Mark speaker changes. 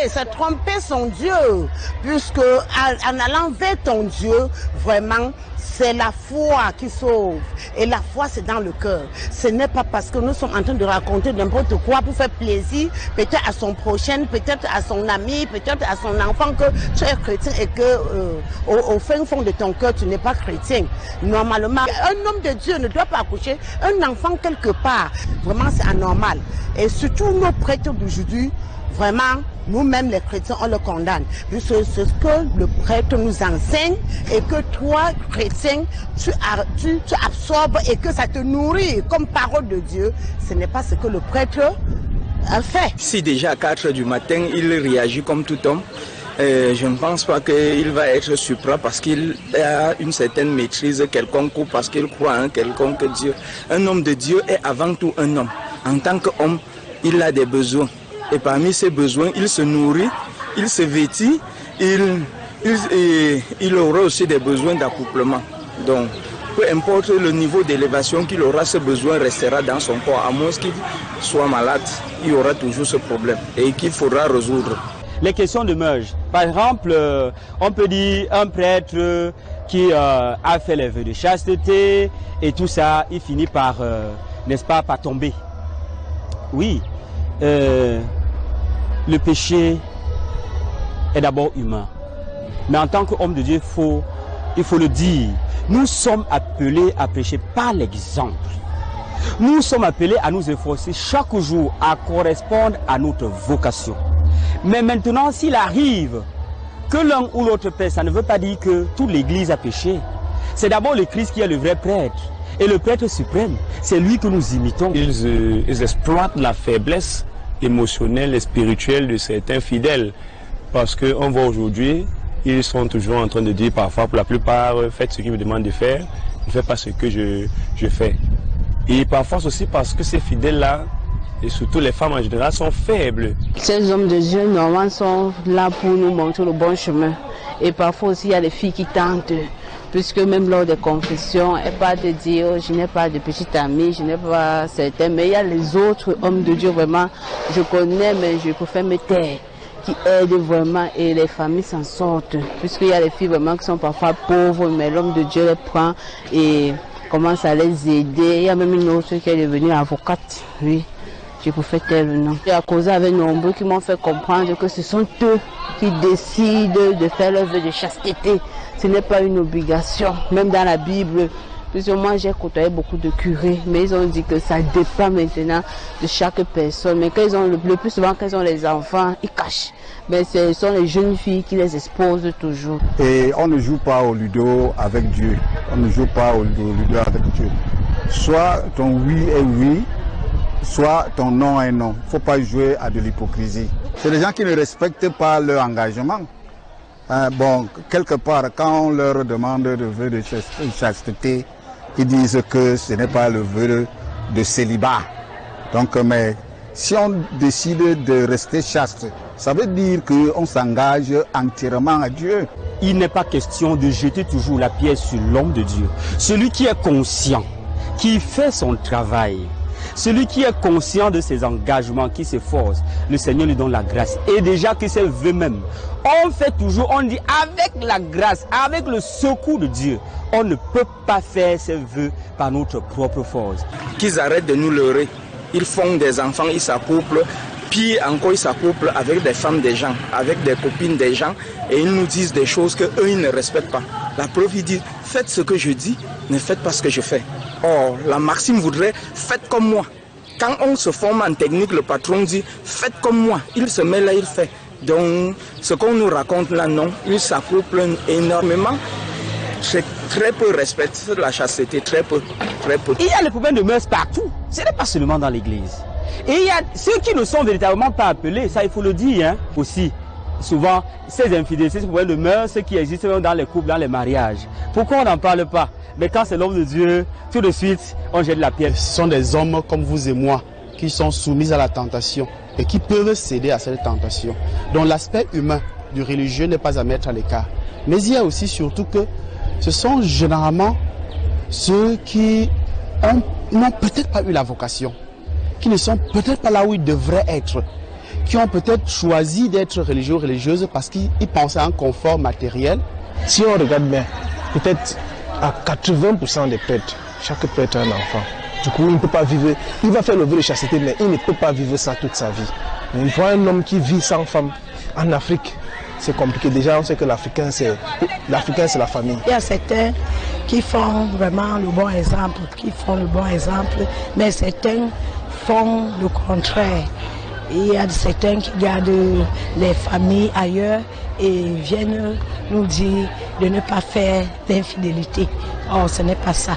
Speaker 1: c'est tromper son Dieu. Puisque en allant vers ton Dieu, vraiment, c'est la foi qui sauve. Et la foi, c'est dans le cœur. Ce n'est pas parce que nous sommes en train de raconter n'importe quoi pour faire plaisir, peut-être à son prochain, peut-être à son ami, peut-être à son enfant, que tu es chrétien et que au fin fond de ton cœur, tu n'es pas chrétien. Normalement, un homme de Dieu ne doit pas accoucher un enfant quelque part. Vraiment, c'est anormal. Et surtout nos prêtres d'aujourd'hui, vraiment, nous-mêmes les chrétiens, on le condamne. Puisque c'est ce que le prêtre nous enseigne et que toi, chrétien, tu absorbes et que ça te nourrit comme parole de Dieu. Ce n'est pas ce que le prêtre a fait.
Speaker 2: Si déjà à 4 h du matin, il réagit comme tout homme, je ne pense pas qu'il va être supra parce qu'il a une certaine maîtrise quelconque ou parce qu'il croit en quelconque Dieu. Un homme de Dieu est avant tout un homme. En tant qu'homme, il a des besoins. Et parmi ses besoins, il se nourrit, il se vêtit, il aura aussi des besoins d'accouplement. Donc, peu importe le niveau d'élévation qu'il aura, ce besoin restera dans son corps. À moins qu'il soit malade, il y aura toujours ce problème et qu'il faudra résoudre.
Speaker 3: Les questions demeurent. Par exemple, on peut dire un prêtre qui a fait les vœux de chasteté et tout ça, il finit par, n'est-ce pas, par tomber. Oui. Le péché est d'abord humain. Mais en tant qu'homme de Dieu, il faut le dire. Nous sommes appelés à prêcher par l'exemple. Nous sommes appelés à nous efforcer chaque jour à correspondre à notre vocation. Mais maintenant, s'il arrive que l'un ou l'autre pêche, ça ne veut pas dire que toute l'Église a péché. C'est d'abord le Christ qui est le vrai prêtre. Et le prêtre suprême, c'est lui que nous imitons.
Speaker 4: Ils exploitent la faiblesse émotionnelle et spirituelle de certains fidèles. Parce qu'on voit aujourd'hui, ils sont toujours en train de dire parfois, pour la plupart, faites ce qu'ils me demandent de faire, ne faites pas ce que je fais. Et parfois aussi parce que ces fidèles-là, et surtout les femmes en général, sont faibles.
Speaker 5: Ces hommes de Dieu, normalement, sont là pour nous montrer le bon chemin. Et parfois aussi, il y a des filles qui tentent. Puisque même lors des confessions, elle pas de dire oh, je n'ai pas de petite amie, je n'ai pas certains, mais il y a les autres hommes de Dieu vraiment, je connais mais je préfère me taire, qui aident vraiment et les familles s'en sortent. Puisqu'il y a des filles vraiment qui sont parfois pauvres, mais l'homme de Dieu les prend et commence à les aider. Il y a même une autre qui est devenue avocate, oui. Je préfère taire le nom. J'ai causé avec nombreux qui m'ont fait comprendre que ce sont eux qui décident de faire leur vœu de chasteté. Ce n'est pas une obligation, même dans la Bible. Puisque moi j'ai côtoyé beaucoup de curés, mais ils ont dit que ça dépend maintenant de chaque personne. Mais quand ils ont le plus souvent quand ils ont les enfants, ils cachent. Mais ce sont les jeunes filles qui les exposent toujours.
Speaker 6: Et on ne joue pas au ludo avec Dieu. On ne joue pas au ludo avec Dieu. Soit ton oui est oui, soit ton non est non. Il ne faut pas jouer à de l'hypocrisie. C'est les gens qui ne respectent pas leur engagement. Bon, quelque part, quand on leur demande le vœu de chasteté, ils disent que ce n'est pas le vœu de célibat. Donc, mais si on décide de rester chaste, ça veut dire qu'on s'engage entièrement à Dieu.
Speaker 3: Il n'est pas question de jeter toujours la pierre sur l'homme de Dieu. Celui qui est conscient, qui fait son travail, celui qui est conscient de ses engagements, qui s'efforce, le Seigneur lui donne la grâce. Et déjà que ses vœux même, on fait toujours, on dit avec la grâce, avec le secours de Dieu, on ne peut pas faire ses vœux par notre propre force.
Speaker 2: Qu'ils arrêtent de nous leurrer. Ils font des enfants, ils s'accouplent. Puis encore, ils s'accouplent avec des femmes des gens, avec des copines des gens. Et ils nous disent des choses qu'eux, ils ne respectent pas. La preuve, ils disent, faites ce que je dis, ne faites pas ce que je fais. Or, la maxime voudrait, faites comme moi. Quand on se forme en technique, le patron dit, faites comme moi. Il se met là, il fait. Donc, ce qu'on nous raconte là, non. Ils s'accouplent énormément. C'est très peu respectent la chasteté, très peu, très peu.
Speaker 3: Il y a le problème de mœurs partout. Ce n'est pas seulement dans l'église. Et il y a ceux qui ne sont véritablement pas appelés, ça il faut le dire hein, aussi. Souvent, ces infidélités, ces problèmes de mœurs qui existent même dans les couples, dans les mariages. Pourquoi on n'en parle pas? Mais quand c'est l'homme de Dieu, tout de suite, on jette la pierre.
Speaker 7: Ce sont des hommes comme vous et moi qui sont soumis à la tentation et qui peuvent céder à cette tentation. Donc l'aspect humain du religieux n'est pas à mettre à l'écart. Mais il y a aussi surtout que ce sont généralement ceux qui n'ont peut-être pas eu la vocation, qui ne sont peut-être pas là où ils devraient être, qui ont peut-être choisi d'être religieux ou religieuses parce qu'ils pensaient à un confort matériel.
Speaker 8: Si on regarde bien, peut-être à 80% des prêtres, chaque prêtre a un enfant. Du coup, il ne peut pas vivre, il va faire le vœu de chasteté, mais il ne peut pas vivre ça toute sa vie. Mais il faut un homme qui vit sans femme. En Afrique, c'est compliqué. Déjà, on sait que l'Africain, c'est la famille.
Speaker 9: Il y a certains qui font vraiment le bon exemple, mais certains font le contraire. Il y a certains qui gardent les familles ailleurs et viennent nous dire de ne pas faire d'infidélité. Or, ce n'est pas ça.